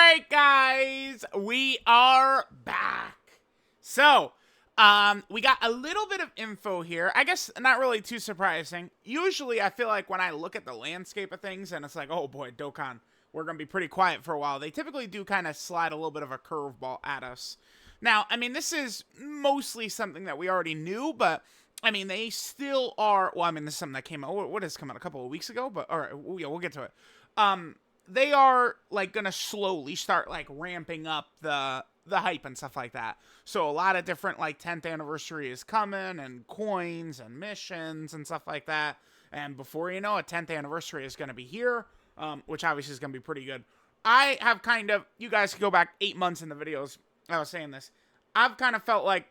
right, guys, we are back. So, we got a little bit of info here. I guess not really too surprising. Usually, I feel like when I look at the landscape of things and it's like, oh boy, Dokkan, we're going to be pretty quiet for a while. They typically do kind of slide a little bit of a curveball at us. Now, I mean, this is mostly something that we already knew, but I mean, they still are. Well, I mean, this is something that came out. What has come out a couple of weeks ago? But all right, yeah, we'll get to it. They are like gonna slowly start like ramping up the hype and stuff like that. So a lot of different like 10th anniversary is coming, and coins and missions and stuff like that. And before you know it, 10th anniversary is gonna be here, which obviously is gonna be pretty good. I have kind of, you guys can go back 8 months in the videos I was saying this. I've kind of felt like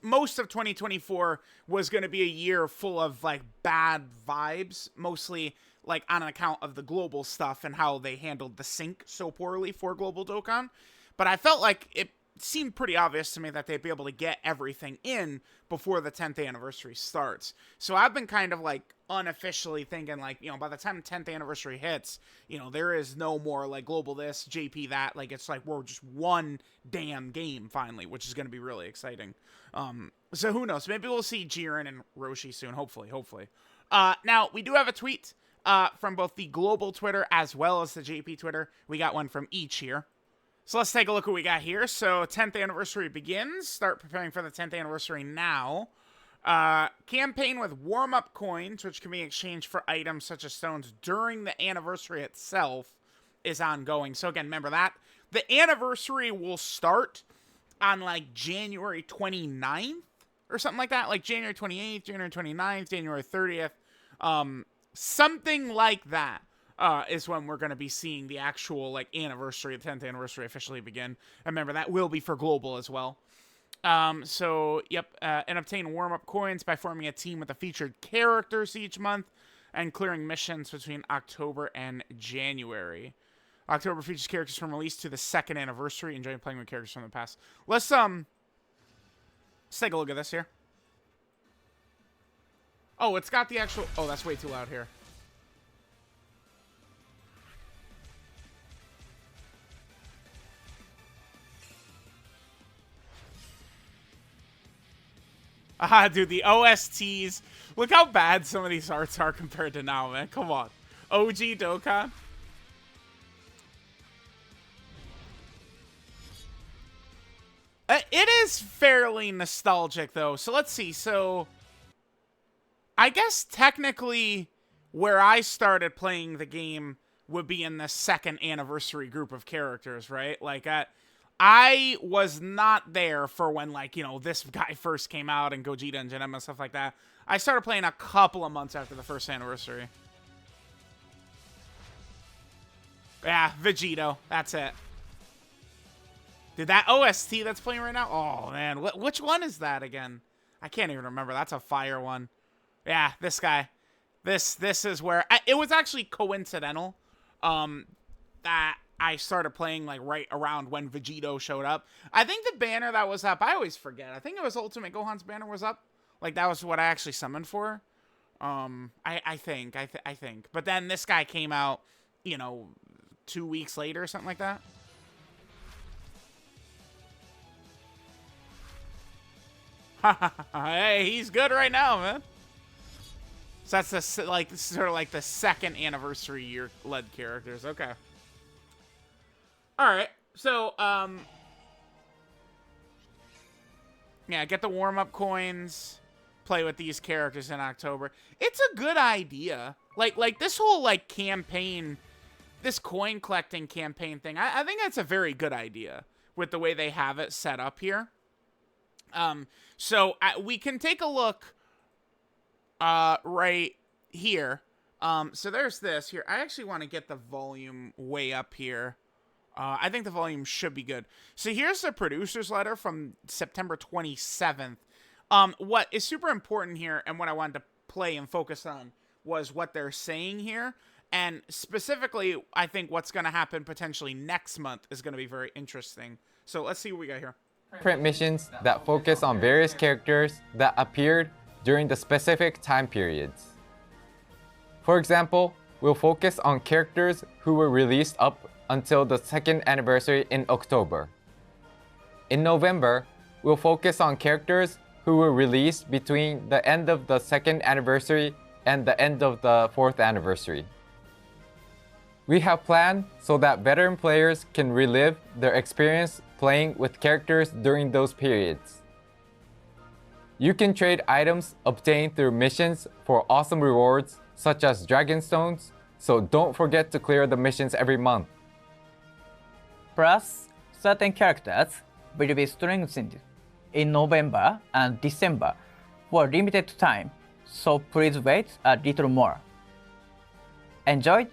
most of 2024 was going to be a year full of like bad vibes, mostly like on account of the global stuff and how they handled the sync so poorly for Global Dokkan. But I felt like it seemed pretty obvious to me that they'd be able to get everything in before the 10th anniversary starts. So I've been kind of like unofficially thinking like, you know, by the time the 10th anniversary hits, you know, there is no more like global this, JP that. Like, it's like we're just one damn game finally, which is going to be really exciting. So who knows? Maybe we'll see Jiren and Roshi soon. Hopefully. Now, we do have a tweet from both the global Twitter as well as the JP Twitter. We got one from each here. So let's take a look what we got here. So 10th anniversary begins. Start preparing for the 10th anniversary now. Campaign with warm-up coins, which can be exchanged for items such as stones during the anniversary itself, is ongoing. So again, remember that. The anniversary will start on like January 29th or something like that. Like January 28th, January 29th, January 30th. Something like that. Is when we're going to be seeing the actual like anniversary, the 10th anniversary officially begin. And remember, that will be for global as well. So, yep, and obtain warm-up coins by forming a team with the featured characters each month and clearing missions between October and January. October features characters from release to the 2nd anniversary. Enjoy playing with characters from the past. Let's take a look at this here. Oh, it's got the actual... Oh, that's way too loud here. Dude, the OSTs. Look how bad some of these arts are compared to now, man. Come on. OG Dokkan. It is fairly nostalgic, though. So let's see. So, I guess technically where I started playing the game would be in the 2nd anniversary group of characters, right? Like, I was not there for when, like, you know, this guy first came out and Gogeta and Janemba and stuff like that. I started playing a couple of months after the 1st anniversary. Yeah, Vegito. That's it. Dude, that OST that's playing right now? Oh, man. Which one is that again? I can't even remember. That's a fire one. Yeah, this guy. This is where... it was actually coincidental that I started playing like right around when Vegito showed up. I think the banner that was up, I always forget. I think it was Ultimate Gohan's banner was up. Like that was what I actually summoned for. I think. But then this guy came out, you know, 2 weeks later or something like that. Hey, he's good right now, man. So that's the like sort of like the 2nd anniversary year led characters. Okay. All right, so, yeah, get the warm-up coins, play with these characters in October. It's a good idea. Like this whole, like, campaign, this coin collecting campaign thing, I think that's a very good idea with the way they have it set up here. So we can take a look, right here. So there's this here. I actually want to get the volume way up here. I think the volume should be good. So here's the producer's letter from September 27th. What is super important here and what I wanted to play and focus on was what they're saying here. And specifically, I think what's going to happen potentially next month is going to be very interesting. So let's see what we got here. Print missions that focus on various characters that appeared during the specific time periods. For example, we'll focus on characters who were released up until the second anniversary in October. In November, we'll focus on characters who were released between the end of the second anniversary and the end of the fourth anniversary. We have planned so that veteran players can relive their experience playing with characters during those periods. You can trade items obtained through missions for awesome rewards such as Dragonstones, so don't forget to clear the missions every month. Plus, certain characters will be strengthened in November and December for a limited time, so please wait a little more. Enjoy!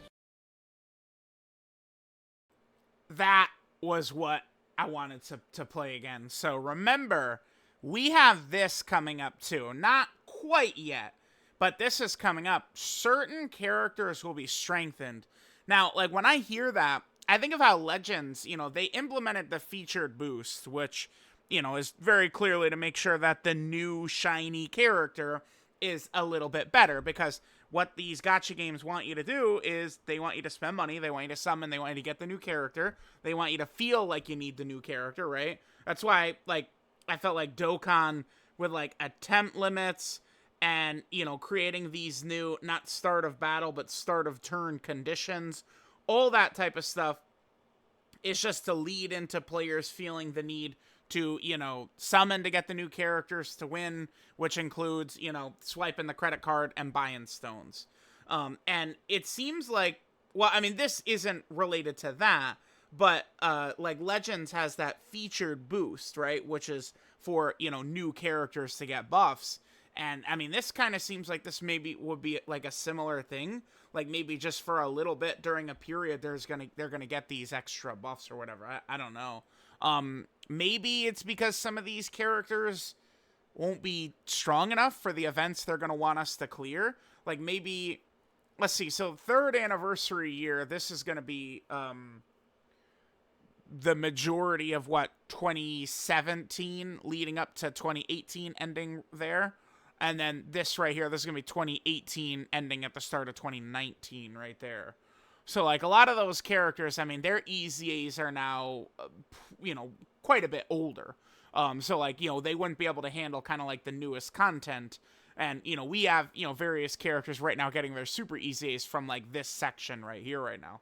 That was what I wanted to play again. So remember, we have this coming up too. Not quite yet, but this is coming up. Certain characters will be strengthened. Now, like when I hear that, I think of how Legends, they implemented the featured boost, which, is very clearly to make sure that the new shiny character is a little bit better, because what these gacha games want you to do is they want you to spend money, they want you to summon, they want you to get the new character, they want you to feel like you need the new character, right? That's why, I felt like Dokkan with, attempt limits and, creating these new, not start of battle, but start of turn conditions, all that type of stuff is just to lead into players feeling the need to, summon to get the new characters to win, which includes, swiping the credit card and buying stones. And it seems like, this isn't related to that, but, Legends has that featured boost, right? Which is for, new characters to get buffs. And, this kind of seems like this maybe would be, a similar thing. Maybe just for a little bit during a period, they're gonna get these extra buffs or whatever. I don't know. Maybe it's because some of these characters won't be strong enough for the events they're going to want us to clear. Maybe, let's see, so third anniversary year, this is going to be, the majority of 2017 leading up to 2018 ending there. And then this right here, this is going to be 2018 ending at the start of 2019 right there. So, a lot of those characters, their EZAs are now, quite a bit older. So, they wouldn't be able to handle kind of the newest content. And, we have, various characters right now getting their super EZAs from, this section right here right now.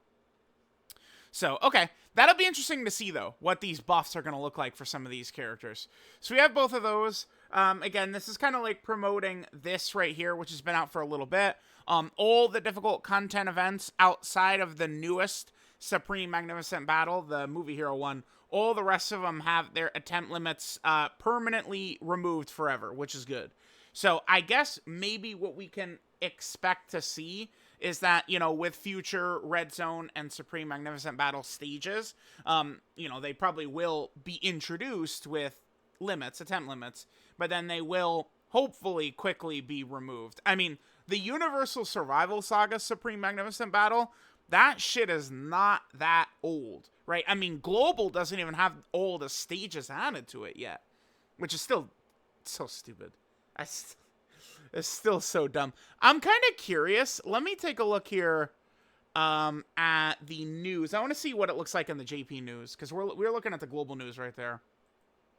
So, okay. That'll be interesting to see, though, what these buffs are going to look like for some of these characters. So we have both of those. Again, this is kind of promoting this right here, which has been out for a little bit. All the difficult content events outside of the newest Supreme Magnificent Battle, the Movie Hero one, all the rest of them have their attempt limits permanently removed forever, which is good. So I guess maybe what we can expect to see is that, with future Red Zone and Supreme Magnificent Battle stages, they probably will be introduced with attempt limits, but then they will hopefully quickly be removed. The Universal Survival Saga Supreme Magnificent Battle, that shit is not that old, right? Global doesn't even have all the stages added to it yet, which is still so stupid. It's still so dumb. I'm kind of curious. Let me take a look here at the news. I want to see what it looks like in the JP news, because we're looking at the global news right there.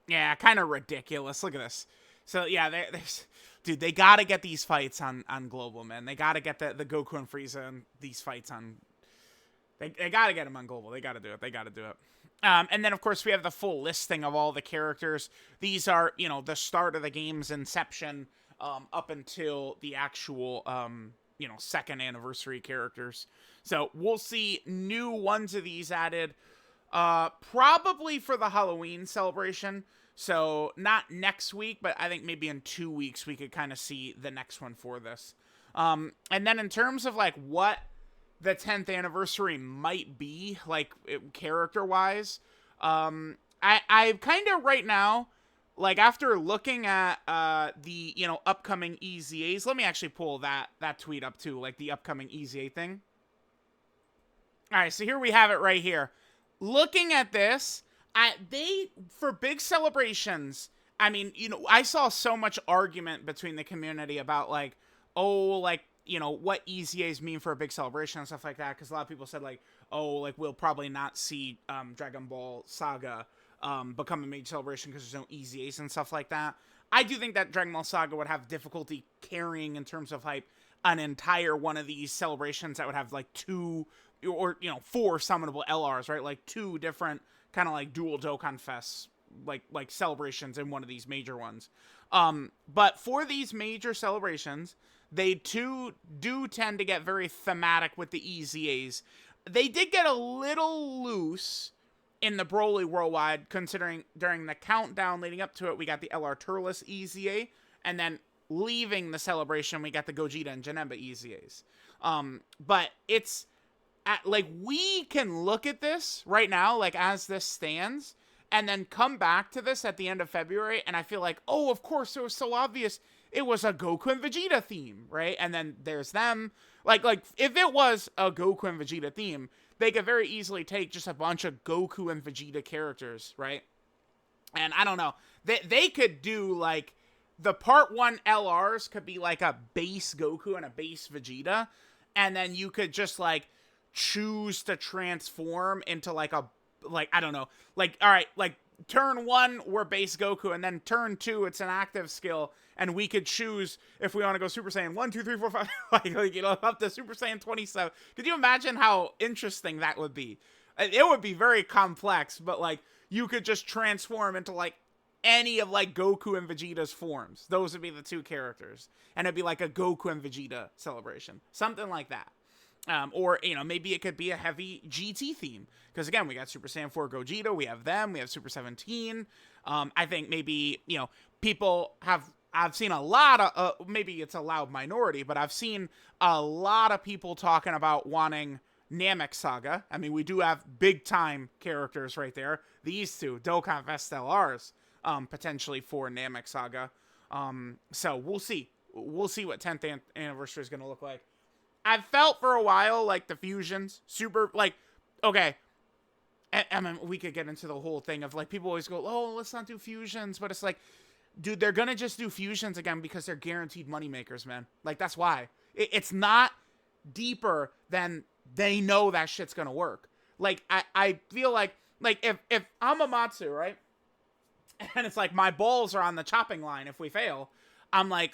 Yeah, kind of ridiculous. Look at this. So, yeah, there's... Dude, they gotta get these fights on global, man. They gotta get the Goku and Frieza and these fights on... They gotta get them on global. They gotta do it. And then, of course, we have the full listing of all the characters. These are, the start of the game's inception up until the actual, second anniversary characters. So we'll see new ones of these added, probably for the Halloween celebration. So not next week, but I think maybe in 2 weeks we could kind of see the next one for this. And then in terms of what the 10th anniversary might be, character-wise, I kind of right now, after looking at the, upcoming EZAs, let me actually pull that tweet up too, the upcoming EZA thing. All right, so here we have it right here. Looking at this, for big celebrations, I saw so much argument between the community about, what EZAs mean for a big celebration and stuff like that, because a lot of people said, oh, like we'll probably not see Dragon Ball Saga become a major celebration because there's no EZAs and stuff like that. I do think that Dragon Ball Saga would have difficulty carrying in terms of hype an entire one of these celebrations that would have like 2 or 4 summonable LRs, right? Like 2 different kind of like dual Dokkan Fests, like celebrations in one of these major ones. But for these major celebrations, they do tend to get very thematic with the EZAs. They did get a little loose in the Broly Worldwide, considering during the countdown leading up to it, we got the LR Turles EZA, and then leaving the celebration, we got the Gogeta and Janemba EZAs. But it's like we can look at this right now, like as this stands, and then come back to this at the end of February, and I feel like, oh, of course, it was so obvious. It was a Goku and Vegeta theme, right? And then there's them. Like if it was a Goku and Vegeta theme, they could very easily take just a bunch of Goku and Vegeta characters, right? And I don't know. They could do, like, the Part 1 LRs could be, like, a base Goku and a base Vegeta. And then you could just, like, choose to transform into, like, I don't know. Like, all right, like, turn 1, we're base Goku. And then turn 2, it's an active skill. And we could choose if we want to go Super Saiyan 1, 2, 3, 4, 5, up to Super Saiyan 27. Could you imagine how interesting that would be? It would be very complex, but, like, you could just transform into, like, any of, like, Goku and Vegeta's forms. Those would be the 2 characters. And it'd be, like, a Goku and Vegeta celebration. Something like that. Or, maybe it could be a heavy GT theme. Because, again, we got Super Saiyan 4 Gogeta. We have them. We have Super 17. I think maybe, people I've seen a lot of, maybe it's a loud minority, but I've seen a lot of people talking about wanting Namek Saga. I mean, we do have big-time characters right there. These 2, Dokkan Fest LRs, potentially for Namek Saga. So we'll see. We'll see what 10th anniversary is going to look like. I've felt for a while like the fusions, super, like, okay. I mean, we could get into the whole thing of, like, people always go, oh, let's not do fusions, but it's like, dude, they're gonna just do fusions again because they're guaranteed moneymakers, man. Like, that's why. It's not deeper than they know that shit's gonna work. Like, I feel like if I'm Amatsu, right? And it's like, my balls are on the chopping line if we fail. I'm like,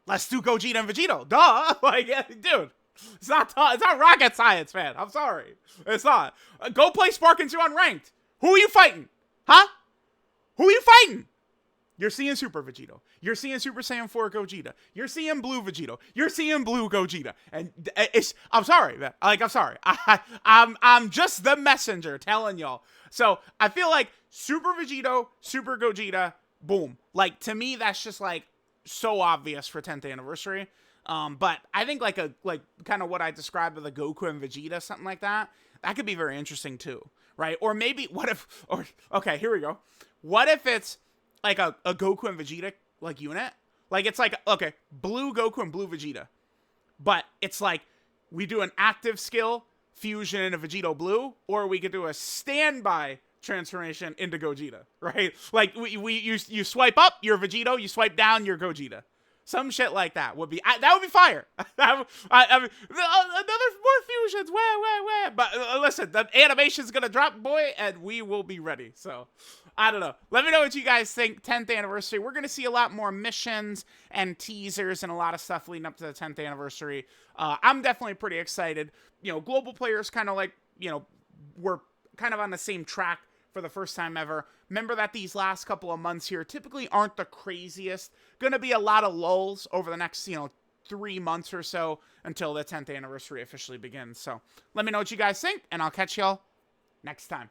let's do Gogeta and Vegeta. Duh! Like, dude. It's not rocket science, man. I'm sorry. It's not. Go play Spark and 2 Unranked. Who are you fighting? Huh? Who are you fighting? You're seeing Super Vegeta. You're seeing Super Saiyan 4 Gogeta. You're seeing Blue Vegeta. You're seeing Blue Gogeta. And I'm sorry, man. Like, I'm sorry. I'm just the messenger telling y'all. So I feel like Super Vegeta, Super Gogeta, boom. Like, to me, that's just, like, so obvious for 10th anniversary. But I think like kind of what I described with the Goku and Vegeta, something like that, that could be very interesting too, right? Or maybe okay, here we go. What if it's like a Goku and Vegeta like unit? Like, it's like, okay, Blue Goku and Blue Vegeta, but it's like we do an active skill fusion into Vegito Blue, or we could do a standby transformation into Gogeta, right? Like you swipe up, you're Vegito, you swipe down, you're Gogeta. Some shit like that would be fire. I mean, another more fusions, where. But listen, the animation's gonna drop, boy, and we will be ready. So, I don't know. Let me know what you guys think. 10th anniversary. We're gonna see a lot more missions and teasers and a lot of stuff leading up to the 10th anniversary. I'm definitely pretty excited. Global players kind of like, we're kind of on the same track for the first time ever. Remember that these last couple of months here typically aren't the craziest. Gonna be a lot of lulls over the next, 3 months or so until the 10th anniversary officially begins. So let me know what you guys think, and I'll catch y'all next time.